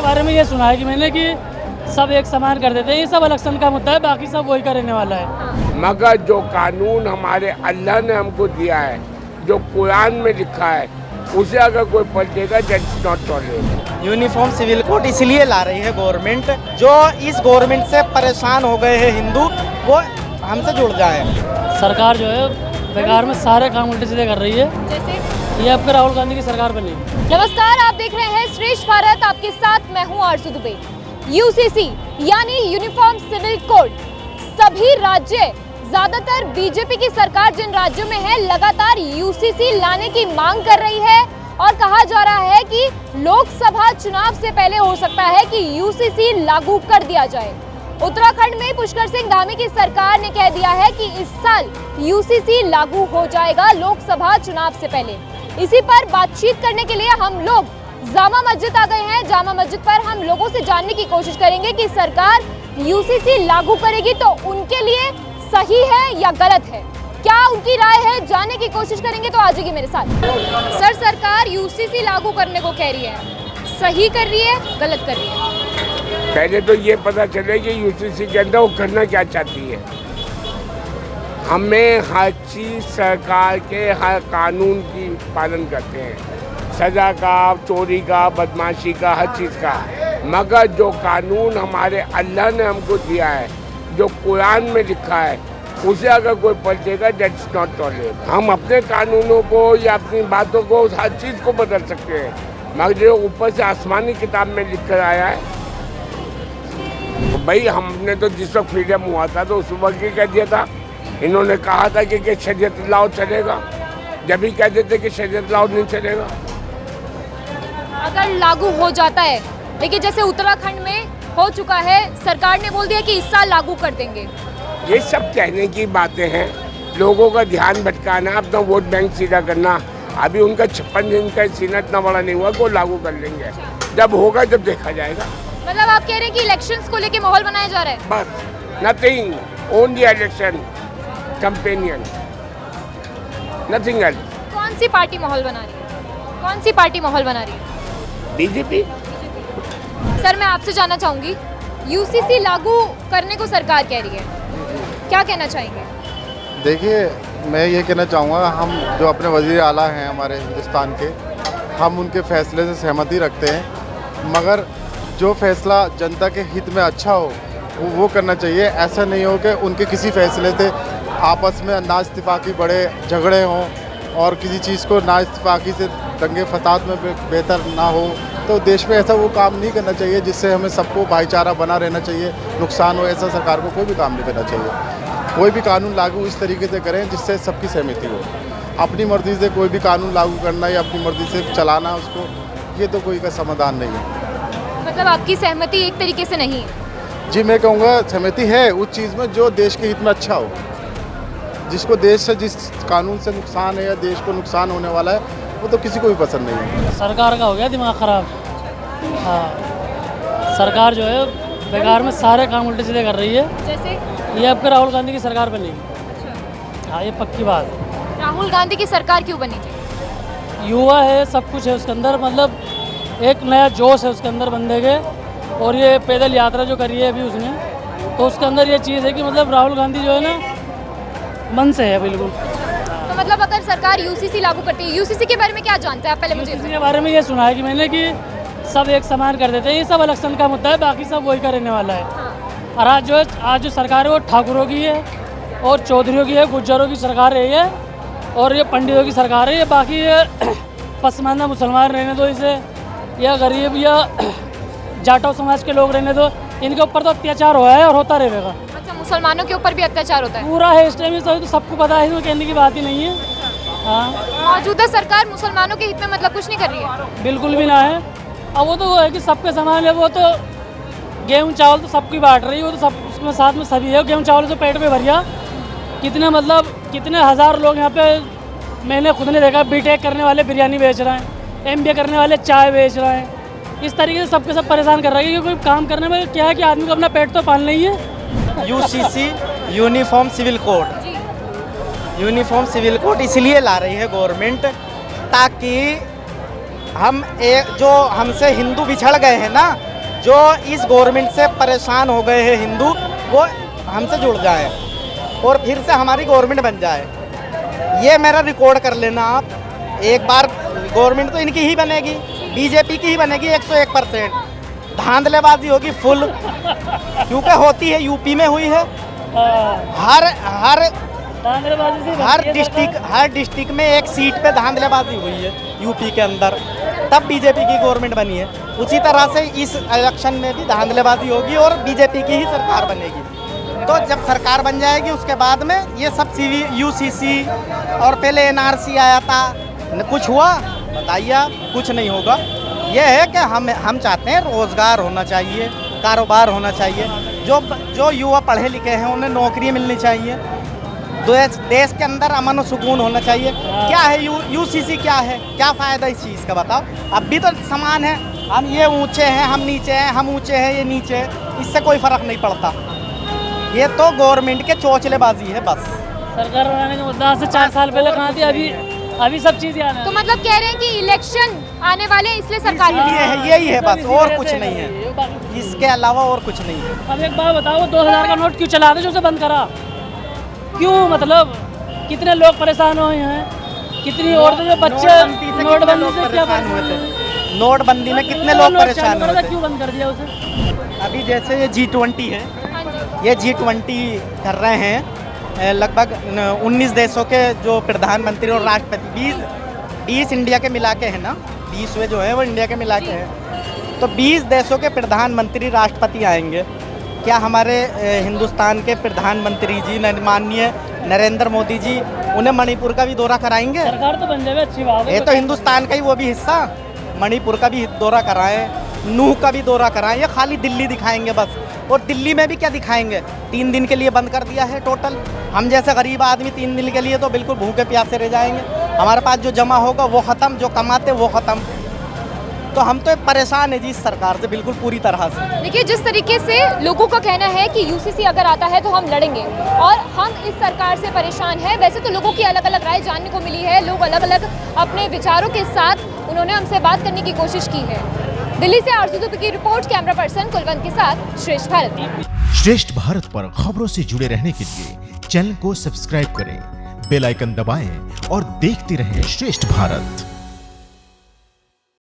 के बारे में ये सुना है कि मैंने कि सब एक समान कर देते हैं, ये सब इलेक्शन का मुद्दा है, बाकी सब वही का रहने वाला है। मगर जो कानून हमारे अल्लाह ने हमको दिया है, जो कुरान में लिखा है, उसे अगर कोई पलटेगा that's not tolerable. Uniform civil code इसलिए ला रही है गवर्नमेंट, जो इस गवर्नमेंट से परेशान हो गए हैं हिंदू, वो हमसे जुड़ जाए। सरकार जो है बेकार में सारे काम उल्टे सीधे कर रही है, जैसे ये अब राहुल गांधी की सरकार बनी। नमस्कार, आप देख रहे हैं श्रेष्ठ भारत, आपके साथ मैं हूं आरजू दुबे। यूसीसी यानी यूनिफॉर्म सिविल कोड, सभी राज्य, ज्यादातर बीजेपी की सरकार जिन राज्यों में है, लगातार यूसीसी लाने की मांग कर रही है और कहा जा रहा है कि लोकसभा चुनाव से पहले हो सकता है कि यूसीसी लागू कर दिया जाए। उत्तराखंड में पुष्कर सिंह धामी की सरकार ने कह दिया है कि इस साल यूसीसी लागू हो जाएगा लोकसभा चुनाव से पहले। इसी पर बातचीत करने के लिए हम लोग जामा मस्जिद आ गए हैं। जामा मस्जिद पर हम लोगों से जानने की कोशिश करेंगे कि सरकार यूसीसी लागू करेगी तो उनके लिए सही है या गलत है, क्या उनकी राय है, जानने की कोशिश करेंगे। तो आ जाइए मेरे साथ। सर, सरकार यूसीसी लागू करने को कह रही है, सही कर रही है, गलत कर रही है? पहले तो ये पता चले कि यूसीसी के अंदर वो करना क्या चाहती है। हमें हर चीज़ सरकार के हर कानून की पालन करते हैं, सज़ा का, चोरी का, बदमाशी का, हर चीज़ का। मगर जो कानून हमारे अल्लाह ने हमको दिया है, जो कुरान में लिखा है, उसे अगर कोई पलटेगा दैट्स नॉट टॉलरेबल। हम अपने कानूनों को या अपनी बातों को, हर चीज़ को बदल सकते हैं, मगर जो ऊपर से आसमानी किताब में लिख कर आया है, तो भाई हमने तो जिस वक्त फ्रीडम हुआ था तो उस वक्त ही कह दिया था। इन्होंने कहा था कि शरीयत लाओ चलेगा, जब भी कह देते कि शरीयत लाओ नहीं चलेगा। अगर लागू हो जाता है, लेकिन जैसे उत्तराखंड में हो चुका है, सरकार ने बोल दिया कि इस साल लागू कर देंगे। ये सब कहने की बातें हैं, लोगों का ध्यान भटकाना, अपना वोट बैंक सीधा करना। अभी उनका 56 दिन का सीना इतना बड़ा नहीं हुआ, वो लागू कर लेंगे। जब होगा जब देखा जाएगा। मतलब आप कह रहे हैं कि इलेक्शंस को लेके माहौल बनाया जा रहा है? बस, nothing, only election companion, nothing else. कौन सी पार्टी माहौल बना रही है? कौन सी पार्टी माहौल बना रही है? बीजेपी। सर, मैं आपसे जानना चाहूंगी, यूसीसी लागू करने को सरकार कह रही है, क्या कहना चाहेंगे? देखिए, मैं ये कहना चाहूँगा, हम जो अपने वज़ीर आला हैं हमारे हिंदुस्तान के, हम उनके फैसले से सहमति रखते हैं, मगर जो फैसला जनता के हित में अच्छा हो वो करना चाहिए। ऐसा नहीं हो कि उनके किसी फैसले से आपस में ना इत्तेफाकी बड़े झगड़े हों और किसी चीज़ को ना इत्तेफाकी से दंगे फसाद में बेहतर ना हो। तो देश में ऐसा वो काम नहीं करना चाहिए जिससे हमें सबको भाईचारा बना रहना चाहिए, नुकसान हो, ऐसा सरकार को कोई भी काम नहीं करना चाहिए। कोई भी कानून लागू इस तरीके से करें जिससे सबकी सहमति हो। अपनी मर्ज़ी से कोई भी कानून लागू करना या अपनी मर्ज़ी से चलाना उसको, ये तो कोई का समाधान नहीं है। मतलब आपकी सहमति एक तरीके से नहीं है? जी, मैं कहूँगा सहमति है उस चीज़ में जो देश के हित में अच्छा हो। जिसको देश से, जिस कानून से नुकसान है या देश को नुकसान होने वाला है, वो तो किसी को भी पसंद नहीं है। सरकार का हो गया दिमाग खराब। हाँ, सरकार जो है बेकार में सारे काम उल्टे सीधे कर रही है, जैसे ये अब राहुल गांधी की सरकार बनेगी। हाँ, ये पक्की बात है। राहुल गांधी की सरकार क्यों बनी थी? युवा है, सब कुछ है उसके अंदर, मतलब एक नया जोश है उसके अंदर बंदे के। और ये पैदल यात्रा जो करी है अभी उसने, तो उसके अंदर ये चीज़ है कि मतलब राहुल गांधी जो है ना मन से है बिल्कुल। तो मतलब अगर सरकार यूसीसी लागू करती है, यूसीसी के बारे में क्या जानते हैं आप? पहले मुझे यूसीसी के बारे में ये सुना है कि मैंने कि सब एक समान कर देते हैं, ये सब इलेक्शन का मुद्दा है, बाकी सब वही का रहने वाला है। और आज जो सरकार है वो ठाकुरों की है और चौधरियों की है, गुज्जरों की सरकार है ये, और ये पंडितों की सरकार है ये। बाकी ये पसमानदा मुसलमान रहने दो इसे, या गरीब या जाटो समाज के लोग रहने दो, इनके ऊपर तो अत्याचार हुआ है और होता रहेगा। अच्छा, मुसलमानों के ऊपर भी अत्याचार होता है? पूरा है इस टाइम, तो सबको पता है, इसमें कहने की बात ही नहीं है। हाँ, मौजूदा सरकार मुसलमानों के हित में मतलब कुछ नहीं कर रही है? बिल्कुल भी ना है। अब वो तो है कि सबके समान है, वो तो गेहूँ चावल तो सबकी बांट रही है, वो तो सब उसमें साथ में सभी है। गेहूँ चावल से पेट में भरिया, कितने हज़ार लोग यहाँ पे, मैंने खुद ने देखा, बीटेक करने वाले बिरयानी बेच रहे हैं, एमबीए करने वाले चाय बेच रहे हैं। इस तरीके से सबके सब परेशान कर रहा है कि कोई काम करने में क्या है कि आदमी को अपना पेट तो पालना ही है। UCC uniform civil code, uniform civil code इसलिए ला रही है गवर्नमेंट ताकि हम जो हमसे हिंदू बिछड़ गए हैं ना, जो इस गवर्नमेंट से परेशान हो गए हैं हिंदू, वो हमसे जुड़ जाएं और फिर से हमारी गवर्नमेंट बन जाए। ये मेरा रिकॉर्ड कर लेना आप। एक बार गवर्नमेंट तो इनकी ही बनेगी, बीजेपी की ही बनेगी 101%। धांधलेबाजी होगी फुल, क्योंकि होती है, यूपी में हुई है। हर डिस्ट्रिक्ट में एक सीट पे धांधलेबाजी हुई है यूपी के अंदर, तब बीजेपी की गवर्नमेंट बनी है। उसी तरह से इस इलेक्शन में भी धांधलेबाजी होगी और बीजेपी की ही सरकार बनेगी। तो जब सरकार बन जाएगी उसके बाद में ये सब यूसीसी और पहले एनआरसी आया था, कुछ हुआ? बताइए आप, कुछ नहीं होगा। ये है कि हम चाहते हैं रोज़गार होना चाहिए, कारोबार होना चाहिए। जो युवा पढ़े लिखे हैं उन्हें नौकरी मिलनी चाहिए। देश के अंदर अमन और सुकून होना चाहिए। क्या है यूसीसी, क्या है, क्या फ़ायदा इस चीज़ का बताओ? अब भी तो समान है, हम ये ऊंचे हैं, हम नीचे हैं, हम ऊंचे हैं, ये नीचे है, इससे कोई फ़र्क नहीं पड़ता। ये तो गवर्नमेंट के चौचलेबाजी है बस। सरकार बनाने का मुद्दा से 4 साल पहले कहाँ थी, अभी सब चीज़ याद है। तो मतलब कह रहे हैं कि इलेक्शन आने वाले इसलिए सरकार यही है बस, और कुछ नहीं है, इसके अलावा और कुछ नहीं है। अब एक बात बताओ, 2000 का नोट क्यों चला दे, जो उसे बंद करा क्यों? मतलब कितने लोग परेशान हुए हैं, कितनी औरतें, जो बच्चे नोटबंदी से क्या परेशान हुए थे? नोटबंदी में कितने लोग परेशान हुए थे? क्यों बंद कर दिया उसे? अभी जैसे ये G20 है, ये G20 कर रहे हैं, लगभग 19 देशों के जो प्रधानमंत्री और राष्ट्रपति, 20 इंडिया के मिला के हैं ना, 20वें जो है वो इंडिया के मिला के हैं। तो 20 देशों के प्रधानमंत्री राष्ट्रपति आएंगे। क्या हमारे हिंदुस्तान के प्रधानमंत्री जी माननीय नरेंद्र मोदी जी उन्हें मणिपुर का भी दौरा कराएंगे? सरकार तो बन जाए, अच्छी बात है। ये तो हिंदुस्तान का ही वो भी हिस्सा, मणिपुर का भी दौरा कराएं, नूह का भी दौरा कराएं। ये खाली दिल्ली दिखाएंगे बस। और दिल्ली में भी क्या दिखाएंगे? 3 दिन के लिए बंद कर दिया है टोटल। हम जैसे गरीब आदमी 3 दिन के लिए तो बिल्कुल भूखे प्यासे रह जाएंगे। हमारे पास जो जमा होगा वो ख़त्म, जो कमाते वो ख़त्म। तो हम तो परेशान है जी इस सरकार से बिल्कुल पूरी तरह से। देखिए, जिस तरीके से लोगों का कहना है कि यूसीसी अगर आता है तो हम लड़ेंगे और हम इस सरकार से परेशान हैं। वैसे तो लोगों की अलग अलग राय जानने को मिली है, लोग अलग अलग अपने विचारों के साथ उन्होंने हमसे बात करने की कोशिश की है। दिल्ली से आरजू दुबे की रिपोर्ट, कैमरा पर्सन कुलवंत के साथ श्रेष्ठ भारत। श्रेष्ठ भारत पर खबरों से जुड़े रहने के लिए चैनल को सब्सक्राइब करें, बेल आइकन दबाएं और देखते रहें श्रेष्ठ भारत।